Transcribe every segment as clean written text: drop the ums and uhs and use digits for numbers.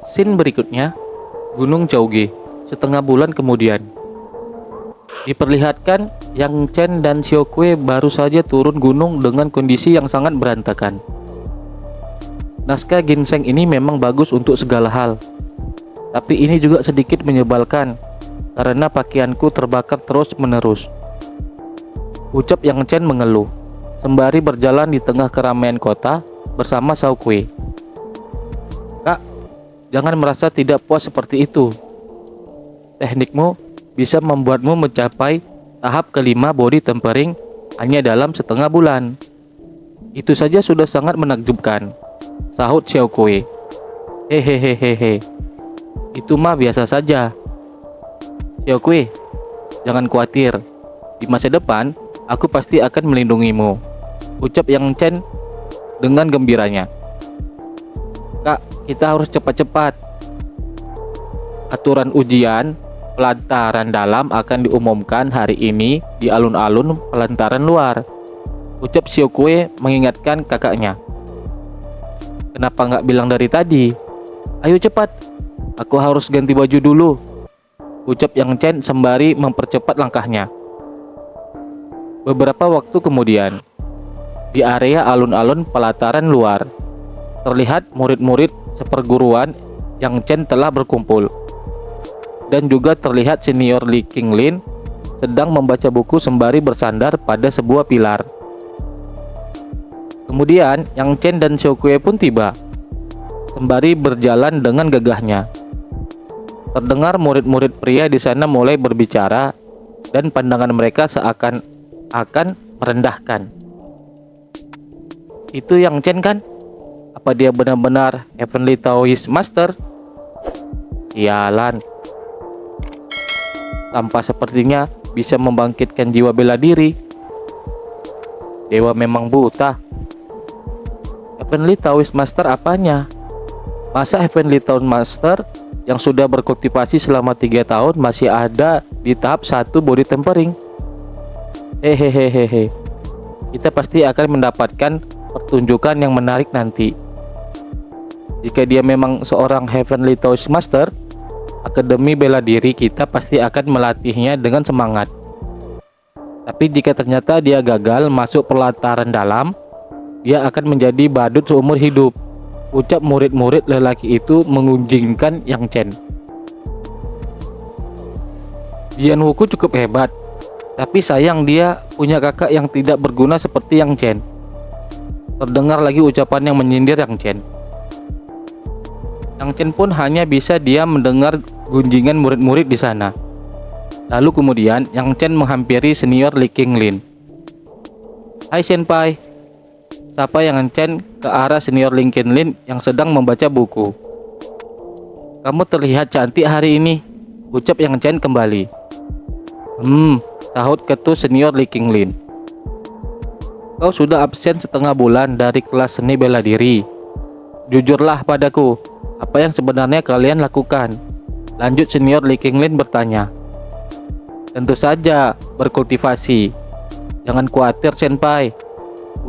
Scene berikutnya, Gunung Chauge, setengah bulan kemudian. Diperlihatkan Yang Chen dan Xiaokui baru saja turun gunung dengan kondisi yang sangat berantakan. Naskah ginseng ini memang bagus untuk segala hal, tapi ini juga sedikit menyebalkan karena pakaianku terbakar terus-menerus. Ucap Yang Chen mengeluh, sembari berjalan di tengah keramaian kota bersama Xiaokui. Kak, jangan merasa tidak puas seperti itu. Teknikmu bisa membuatmu mencapai tahap kelima body tempering hanya dalam setengah bulan. Itu saja sudah sangat menakjubkan, sahut Xiaokui. Hehehehehe, itu mah biasa saja. Xiaokui, jangan khawatir. Di masa depan, aku pasti akan melindungimu, ucap Yang Chen dengan gembiranya. Kak, kita harus cepat-cepat. Aturan ujian pelantaran dalam akan diumumkan hari ini di alun-alun pelantaran luar, ucap Xiaokui mengingatkan kakaknya. Kenapa nggak bilang dari tadi? Ayo cepat, aku harus ganti baju dulu, ucap Yang Chen sembari mempercepat langkahnya. Beberapa waktu kemudian, di area alun-alun pelataran luar, terlihat murid-murid seperguruan Yang Chen telah berkumpul. Dan juga terlihat senior Li Qinglin sedang membaca buku sembari bersandar pada sebuah pilar. Kemudian Yang Chen dan Xiaokui pun tiba, sembari berjalan dengan gagahnya. Terdengar murid-murid pria di sana mulai berbicara dan pandangan mereka seakan-akan merendahkan. Itu Yang Chen kan? Apa dia benar-benar Heavenly Taoist Master? Sialan. Tanpa sepertinya bisa membangkitkan jiwa bela diri. Dewa memang buta. Heavenly Taoist Master apanya? Masa Heavenly Taoist Master yang sudah berkultivasi selama 3 tahun masih ada di tahap 1 body tempering? Hehehehe, kita pasti akan mendapatkan pertunjukan yang menarik nanti. Jika dia memang seorang Heavenly Taoist Master, Akademi Bela Diri kita pasti akan melatihnya dengan semangat. Tapi jika ternyata dia gagal masuk pelataran dalam, dia akan menjadi badut seumur hidup, ucap murid-murid lelaki itu mengunjingkan Yang Chen. Dian Wuku cukup hebat, tapi sayang dia punya kakak yang tidak berguna seperti Yang Chen. Terdengar lagi ucapan yang menyindir Yang Chen. Yang Chen pun hanya bisa diam mendengar gunjingan murid-murid di sana. Lalu kemudian Yang Chen menghampiri senior Li Qinglin. Hai senpai, sapa Yang Chen ke arah senior Li Qinglin yang sedang membaca buku. Kamu terlihat cantik hari ini, ucap Yang Chen kembali. Sahut ketua senior Li Qinglin. Kau sudah absen setengah bulan dari kelas seni bela diri. Jujurlah padaku, apa yang sebenarnya kalian lakukan? Lanjut senior Li Qinglin bertanya. Tentu saja berkultivasi. Jangan khawatir senpai,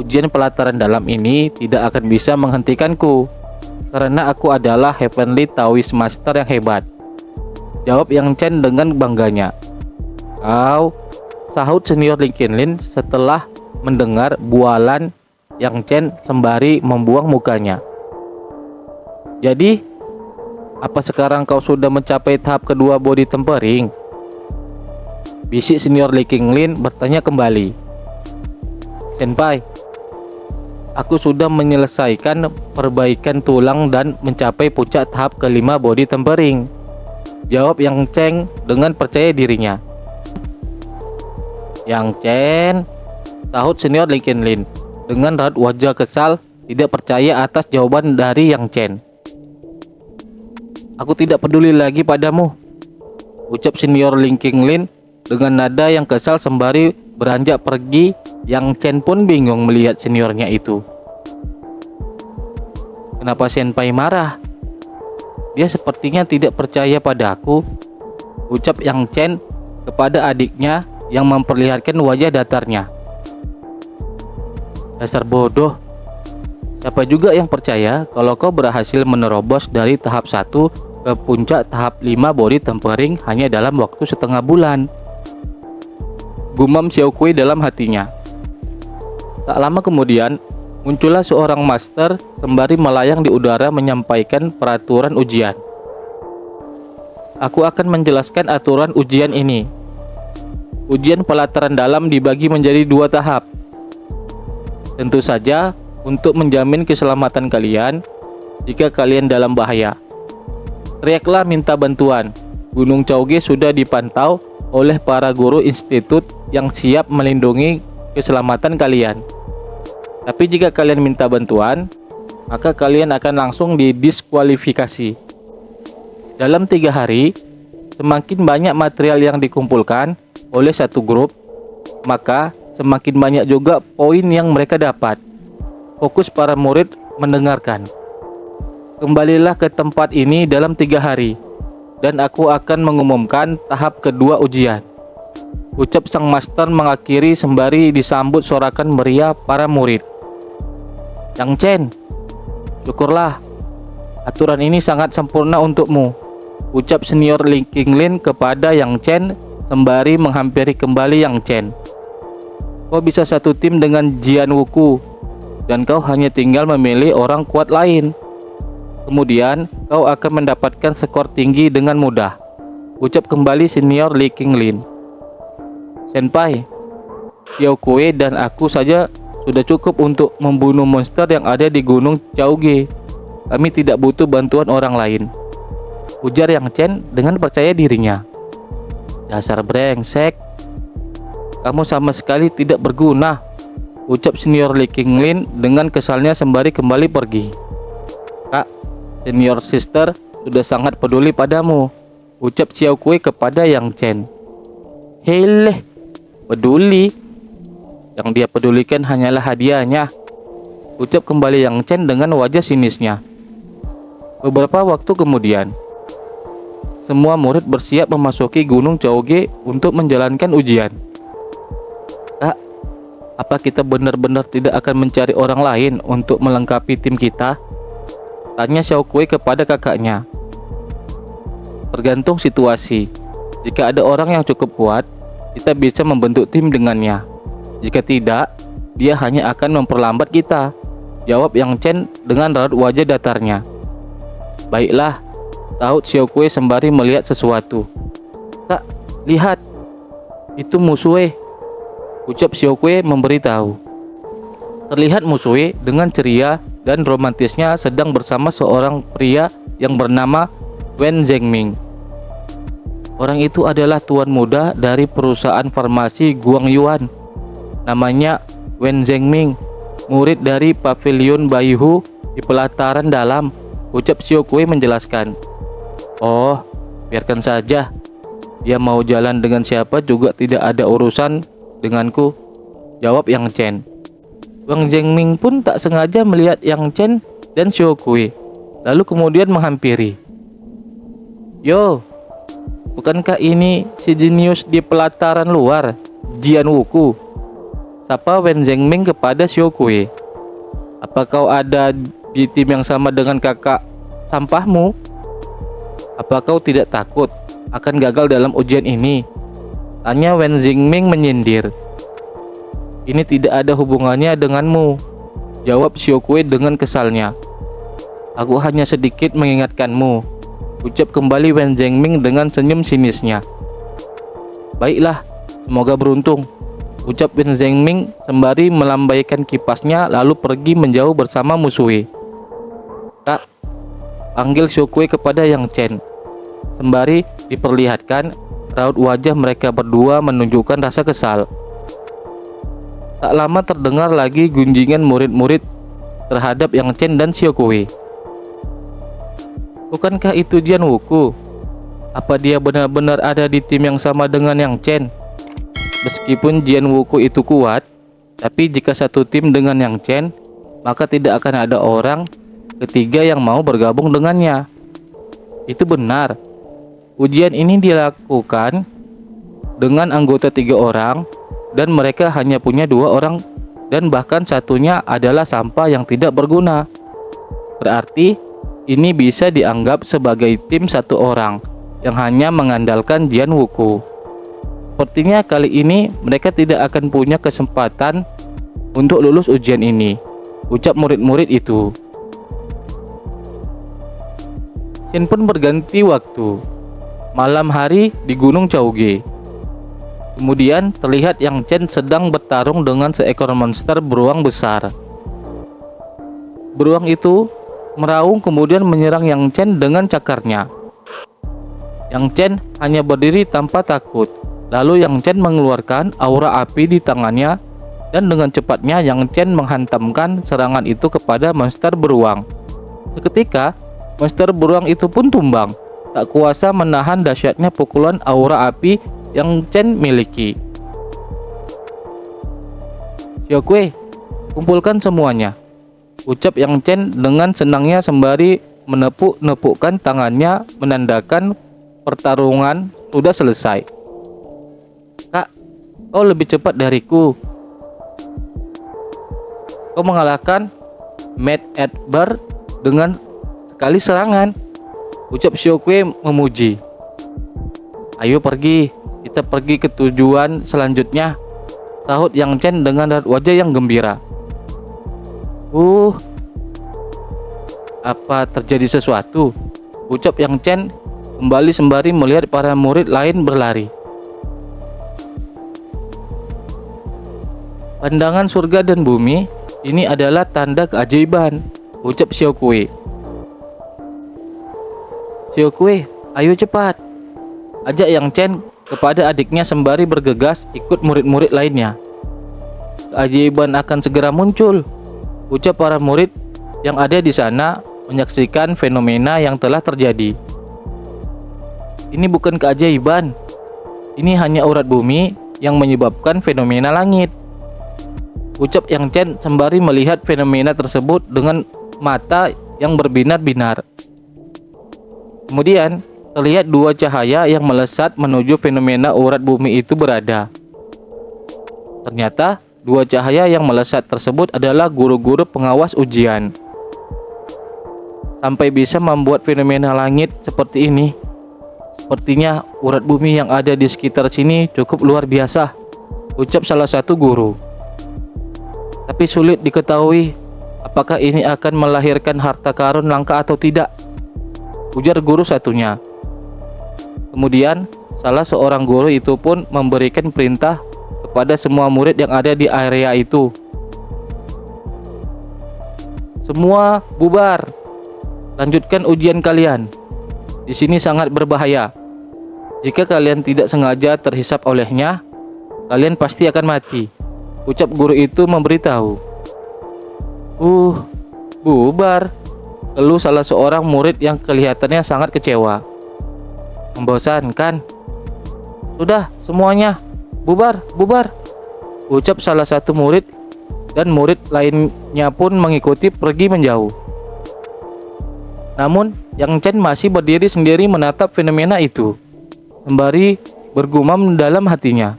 ujian pelataran dalam ini tidak akan bisa menghentikanku, karena aku adalah Heavenly Taoist Master yang hebat, jawab Yang Chen dengan bangganya. Kau, sahut senior Li Qinglin setelah mendengar bualan Yang Chen sembari membuang mukanya. Jadi, apa sekarang kau sudah mencapai tahap kedua body tempering? Bisik senior Li Qinglin bertanya kembali. Senpai, aku sudah menyelesaikan perbaikan tulang dan mencapai puncak tahap kelima body tempering, jawab Yang Chen dengan percaya dirinya. Yang Chen, sahut senior Li Qinglin dengan raut wajah kesal tidak percaya atas jawaban dari Yang Chen. Aku tidak peduli lagi padamu, ucap senior Li Qinglin dengan nada yang kesal sembari beranjak pergi. Yang Chen pun bingung melihat seniornya itu. Kenapa senpai marah? Dia sepertinya tidak percaya padaku, ucap Yang Chen kepada adiknya yang memperlihatkan wajah datarnya. Dasar bodoh, Siapa juga yang percaya kalau kau berhasil menerobos dari tahap 1 ke puncak tahap 5 body tempering hanya dalam waktu setengah bulan? Gumam Xiao Kui dalam hatinya. Tak lama kemudian, muncullah seorang master sembari melayang di udara menyampaikan peraturan ujian. Aku akan menjelaskan aturan ujian ini. Ujian pelataran dalam dibagi menjadi 2 tahap. Tentu saja, untuk menjamin keselamatan kalian jika kalian dalam bahaya. Teriaklah minta bantuan. Gunung Chauge sudah dipantau oleh para guru institut yang siap melindungi keselamatan kalian. Tapi jika kalian minta bantuan, maka kalian akan langsung didiskualifikasi. Dalam 3 hari, semakin banyak material yang dikumpulkan oleh satu grup, maka semakin banyak juga poin yang mereka dapat. Fokus para murid mendengarkan. Kembalilah ke tempat ini dalam 3 hari, dan aku akan mengumumkan tahap kedua ujian. Ucap sang master mengakhiri sembari disambut sorakan meriah para murid. Yang Chen, syukurlah. Aturan ini sangat sempurna untukmu. Ucap senior Li Qinglin kepada Yang Chen sembari menghampiri kembali Yang Chen. Kau bisa satu tim dengan Jian Wuku, dan kau hanya tinggal memilih orang kuat lain. Kemudian, kau akan mendapatkan skor tinggi dengan mudah. Ucap kembali senior Li Qinglin. Senpai, Xiao Kui dan aku saja sudah cukup untuk membunuh monster yang ada di Gunung Chauge. Kami tidak butuh bantuan orang lain. Ujar Yang Chen dengan percaya dirinya. Dasar brengsek. Kamu sama sekali tidak berguna. Ucap senior Li Qinglin dengan kesalnya sembari kembali pergi. Kak, senior sister sudah sangat peduli padamu. Ucap Xiao Kui kepada Yang Chen. Heleh, peduli? Yang dia pedulikan hanyalah hadiahnya. Ucap kembali Yang Chen dengan wajah sinisnya. Beberapa waktu kemudian, semua murid bersiap memasuki Gunung Chauge untuk menjalankan ujian. Kak, apa kita benar-benar tidak akan mencari orang lain untuk melengkapi tim kita? Tanya Xiao Kui kepada kakaknya. Tergantung situasi. Jika ada orang yang cukup kuat, kita bisa membentuk tim dengannya. Jika tidak, dia hanya akan memperlambat kita. Jawab Yang Chen dengan raut wajah datarnya. Baiklah, sahut Xiao Kui sembari melihat sesuatu. Kak, lihat. Itu Musue. Ucap Xiao Kui memberitahu. Terlihat Musue dengan ceria dan romantisnya sedang bersama seorang pria yang bernama Wen Zhengming. Orang itu adalah tuan muda dari perusahaan farmasi Guangyuan. Namanya Wen Zhengming, murid dari pavilion Baihu di pelataran dalam. Ucap Xiao Kui menjelaskan. Oh, biarkan saja. Dia mau jalan dengan siapa juga tidak ada urusan denganku, jawab Yang Chen. Wang Zhengming pun tak sengaja melihat Yang Chen dan Xiao Kui, lalu kemudian menghampiri. Yo, bukankah ini si jenius di pelataran luar, Jian Wuku? Sapa Wen Zhengming kepada Xiao Kui. Apa kau ada di tim yang sama dengan kakak sampahmu? Apa kau tidak takut akan gagal dalam ujian ini? Tanya Wen Zhengming menyindir. Ini tidak ada hubungannya denganmu, jawab Xiao Kui dengan kesalnya. Aku hanya sedikit mengingatkanmu, ucap kembali Wen Zhengming dengan senyum sinisnya. Baiklah, semoga beruntung, ucap Wen Zhengming sembari melambaikan kipasnya lalu pergi menjauh bersama Musue. Kak, panggil Xiao Kui kepada Yang Chen. Sembari diperlihatkan raut wajah mereka berdua menunjukkan rasa kesal. Tak lama terdengar lagi gunjingan murid-murid terhadap Yang Chen dan Xiao Kui. Bukankah itu Jian Wuku? Apa dia benar-benar ada di tim yang sama dengan Yang Chen? Meskipun Jian Wuku itu kuat, tapi jika satu tim dengan Yang Chen, maka tidak akan ada orang ketiga yang mau bergabung dengannya. Itu benar. Ujian ini dilakukan dengan anggota 3 orang dan mereka hanya punya 2 orang dan bahkan satunya adalah sampah yang tidak berguna. Berarti ini bisa dianggap sebagai tim satu orang yang hanya mengandalkan Jian Wuku. Sepertinya kali ini mereka tidak akan punya kesempatan untuk lulus ujian ini, ucap murid-murid itu. Chen pun berganti waktu. Malam hari di Gunung Chaoge. Kemudian terlihat Yang Chen sedang bertarung dengan seekor monster beruang besar. Beruang itu meraung kemudian menyerang Yang Chen dengan cakarnya. Yang Chen hanya berdiri tanpa takut. Lalu Yang Chen mengeluarkan aura api di tangannya dan dengan cepatnya Yang Chen menghantamkan serangan itu kepada monster beruang. Seketika monster beruang itu pun tumbang, tak kuasa menahan dahsyatnya pukulan aura api yang Chen miliki. "Xiaokui, kumpulkan semuanya," ucap Yang Chen dengan senangnya sembari menepuk-nepukkan tangannya menandakan pertarungan sudah selesai. "Kak, kau lebih cepat dariku. Kau mengalahkan Matt Edward dengan sekali serangan," ucap Xiaokui memuji. "Ayo pergi, kita pergi ke tujuan selanjutnya," sahut Yang Chen dengan raut wajah yang gembira. Apa terjadi sesuatu?" ucap Yang Chen kembali sembari melihat para murid lain berlari. "Pandangan surga dan bumi, ini adalah tanda keajaiban," ucap Xiaokui. "Xiaokui, ayo cepat," ajak Yang Chen kepada adiknya sembari bergegas ikut murid-murid lainnya. "Keajaiban akan segera muncul," ucap para murid yang ada di sana menyaksikan fenomena yang telah terjadi. "Ini bukan keajaiban. Ini hanya urat bumi yang menyebabkan fenomena langit," ucap Yang Chen sembari melihat fenomena tersebut dengan mata yang berbinar-binar. Kemudian terlihat dua cahaya yang melesat menuju fenomena urat bumi itu berada. Ternyata dua cahaya yang melesat tersebut adalah guru-guru pengawas ujian. Sampai bisa membuat fenomena langit seperti ini, sepertinya urat bumi yang ada di sekitar sini cukup luar biasa, ucap salah satu guru. "Tapi sulit diketahui apakah ini akan melahirkan harta karun langka atau tidak," ujar guru satunya. Kemudian salah seorang guru itu pun memberikan perintah kepada semua murid yang ada di area itu. "Semua bubar, lanjutkan ujian kalian. Di sini sangat berbahaya. Jika kalian tidak sengaja terhisap olehnya, kalian pasti akan mati," ucap guru itu memberitahu. Bubar," lalu salah seorang murid yang kelihatannya sangat kecewa. "Membosankan. Sudah semuanya, bubar, bubar," ucap salah satu murid dan murid lainnya pun mengikuti pergi menjauh. Namun Yang Chen masih berdiri sendiri menatap fenomena itu, sembari bergumam dalam hatinya.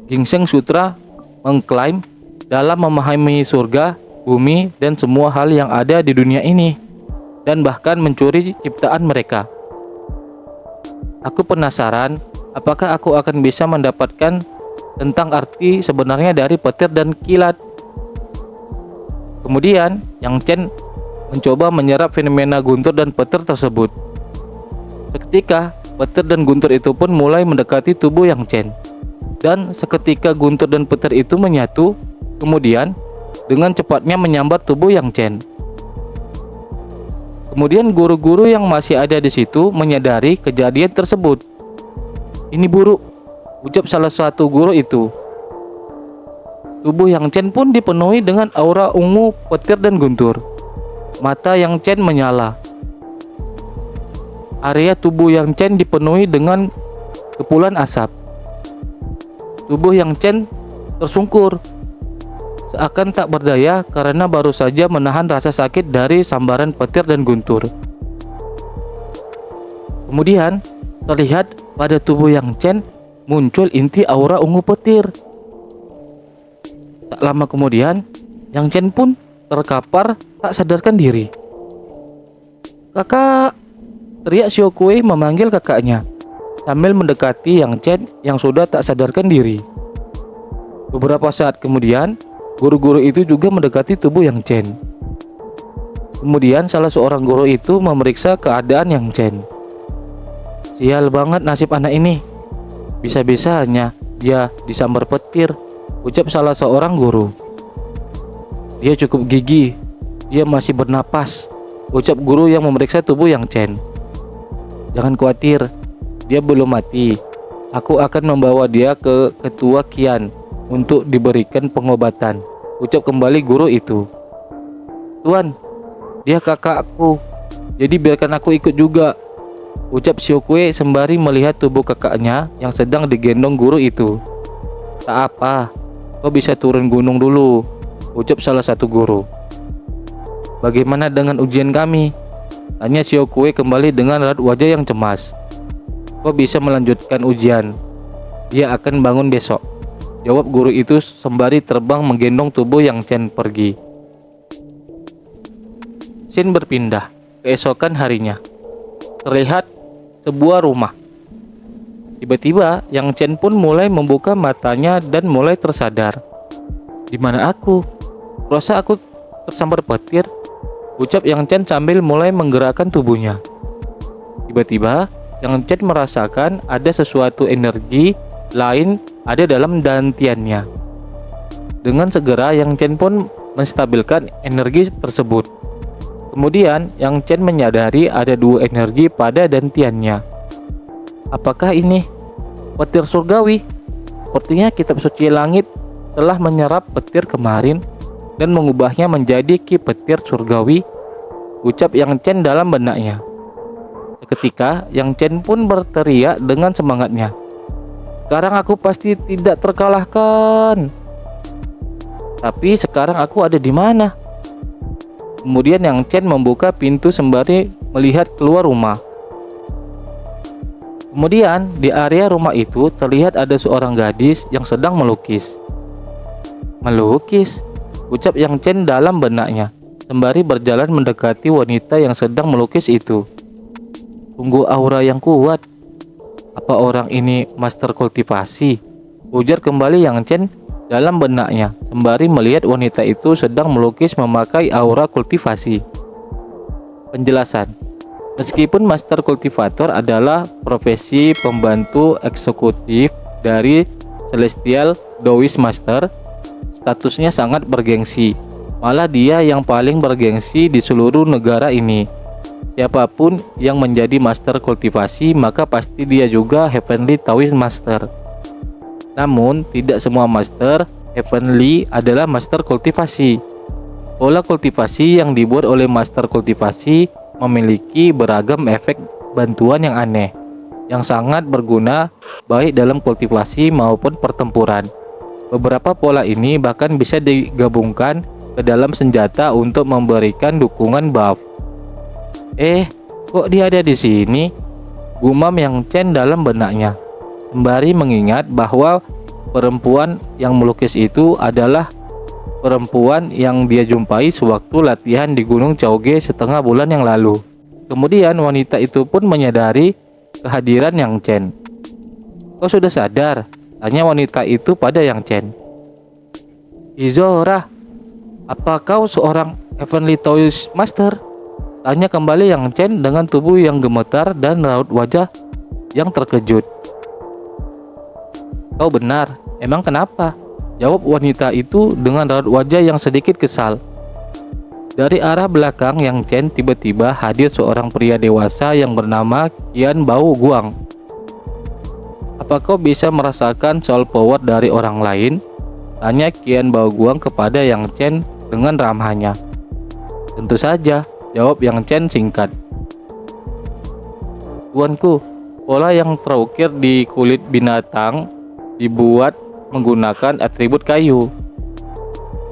Ginseng Sutra mengklaim dalam memahami surga, bumi, dan semua hal yang ada di dunia ini, dan bahkan mencuri ciptaan mereka. Aku penasaran apakah aku akan bisa mendapatkan tentang arti sebenarnya dari petir dan kilat. Kemudian Yang Chen mencoba menyerap fenomena guntur dan petir tersebut. Seketika petir dan guntur itu pun mulai mendekati tubuh Yang Chen. Dan seketika guntur dan petir itu menyatu, kemudian dengan cepatnya menyambar tubuh Yang Chen. Kemudian guru-guru yang masih ada di situ menyadari kejadian tersebut. "Ini buruk," ucap salah satu guru itu. Tubuh Yang Chen pun dipenuhi dengan aura ungu, petir dan guntur. Mata Yang Chen menyala. Area tubuh Yang Chen dipenuhi dengan kepulan asap. Tubuh Yang Chen tersungkur, seakan tak berdaya karena baru saja menahan rasa sakit dari sambaran petir dan guntur. Kemudian terlihat pada tubuh Yang Chen muncul inti aura ungu petir. Tak lama kemudian, Yang Chen pun terkapar tak sadarkan diri. "Kakak!" teriak Xiao Kuei memanggil kakaknya sambil mendekati Yang Chen yang sudah tak sadarkan diri. Beberapa saat kemudian, guru-guru itu juga mendekati tubuh Yang Chen. Kemudian salah seorang guru itu memeriksa keadaan Yang Chen. "Sial banget nasib anak ini. Bisa-bisanya dia disambar petir," ucap salah seorang guru. "Dia cukup gigih. Dia masih bernapas," ucap guru yang memeriksa tubuh Yang Chen. "Jangan khawatir, dia belum mati. Aku akan membawa dia ke ketua Qian untuk diberikan pengobatan," ucap kembali guru itu. "Tuan, dia kakakku, jadi biarkan aku ikut juga," ucap Xiao Kuei sembari melihat tubuh kakaknya yang sedang digendong guru itu. "Tak apa, kau bisa turun gunung dulu," ucap salah satu guru. "Bagaimana dengan ujian kami?" tanya Xiao Kuei kembali dengan raut wajah yang cemas. "Kau bisa melanjutkan ujian. Dia akan bangun besok," jawab guru itu sembari terbang menggendong tubuh Yang Chen pergi. Scene berpindah. Keesokan harinya, terlihat sebuah rumah. Tiba-tiba Yang Chen pun mulai membuka matanya dan mulai tersadar. "Di mana aku? Rasa aku tersambar petir," ucap Yang Chen sambil mulai menggerakkan tubuhnya. Tiba-tiba Yang Chen merasakan ada sesuatu energi lain ada dalam dantiannya. Dengan segera Yang Chen pun menstabilkan energi tersebut. Kemudian Yang Chen menyadari ada dua energi pada dantiannya. Apakah ini petir surgawi? Sepertinya kitab suci langit telah menyerap petir kemarin dan mengubahnya menjadi ki petir surgawi, ucap Yang Chen dalam benaknya. Seketika Yang Chen pun berteriak dengan semangatnya, "Sekarang aku pasti tidak terkalahkan. Tapi sekarang aku ada di mana?" Kemudian Yang Chen membuka pintu sembari melihat keluar rumah. Kemudian di area rumah itu terlihat ada seorang gadis yang sedang melukis. "Melukis?" ucap Yang Chen dalam benaknya sembari berjalan mendekati wanita yang sedang melukis itu. "Sungguh aura yang kuat. Apa orang ini master kultivasi?" ujar kembali Yang Chen dalam benaknya sembari melihat wanita itu sedang melukis memakai aura kultivasi. Penjelasan: meskipun master kultivator adalah profesi pembantu eksekutif dari Celestial Daoist Master, statusnya sangat bergengsi. Malah dia yang paling bergengsi di seluruh negara ini. Siapapun yang menjadi master kultivasi maka pasti dia juga Heavenly Taoist Master. Namun, tidak semua master Heavenly adalah master kultivasi. Pola kultivasi yang dibuat oleh master kultivasi memiliki beragam efek bantuan yang aneh, yang sangat berguna baik dalam kultivasi maupun pertempuran. Beberapa pola ini bahkan bisa digabungkan ke dalam senjata untuk memberikan dukungan buff. Kok dia ada di sini?" gumam Yang Chen dalam benaknya, sembari mengingat bahwa perempuan yang melukis itu adalah perempuan yang dia jumpai sewaktu latihan di Gunung Chaoge setengah bulan yang lalu. Kemudian wanita itu pun menyadari kehadiran Yang Chen. "Kau sudah sadar?" tanya wanita itu pada Yang Chen. "Izora, apa kau seorang Heavenly Taoist Master?" tanya kembali Yang Chen dengan tubuh yang gemetar dan raut wajah yang terkejut. "Kau benar, emang kenapa?" jawab wanita itu dengan raut wajah yang sedikit kesal. Dari arah belakang Yang Chen tiba-tiba hadir seorang pria dewasa yang bernama Qian Bao Guang. "Apa kau bisa merasakan soul power dari orang lain?" tanya Qian Bao Guang kepada Yang Chen dengan ramahnya. "Tentu saja," jawab Yang Chen singkat. "Tuanku, pola yang terukir di kulit binatang dibuat menggunakan atribut kayu,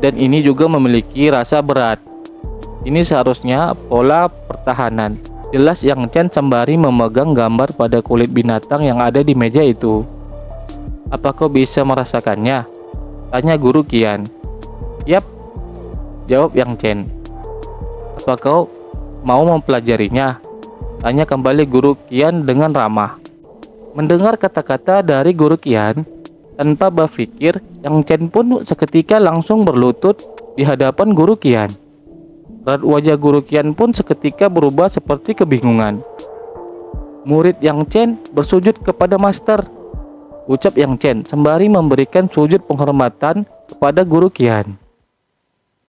dan ini juga memiliki rasa berat. Ini seharusnya pola pertahanan," jelas Yang Chen sembari memegang gambar pada kulit binatang yang ada di meja itu. "Apa kau bisa merasakannya?" Tanya Guru Qian. Yap, jawab Yang Chen. Apa kau mau mempelajarinya? Tanya kembali Guru Qian dengan ramah. Mendengar kata-kata dari Guru Qian, tanpa berpikir, Yang Chen pun seketika langsung berlutut di hadapan Guru Qian. Raut wajah Guru Qian pun seketika berubah seperti kebingungan. Murid Yang Chen bersujud kepada master, ucap Yang Chen sembari memberikan sujud penghormatan kepada Guru Qian.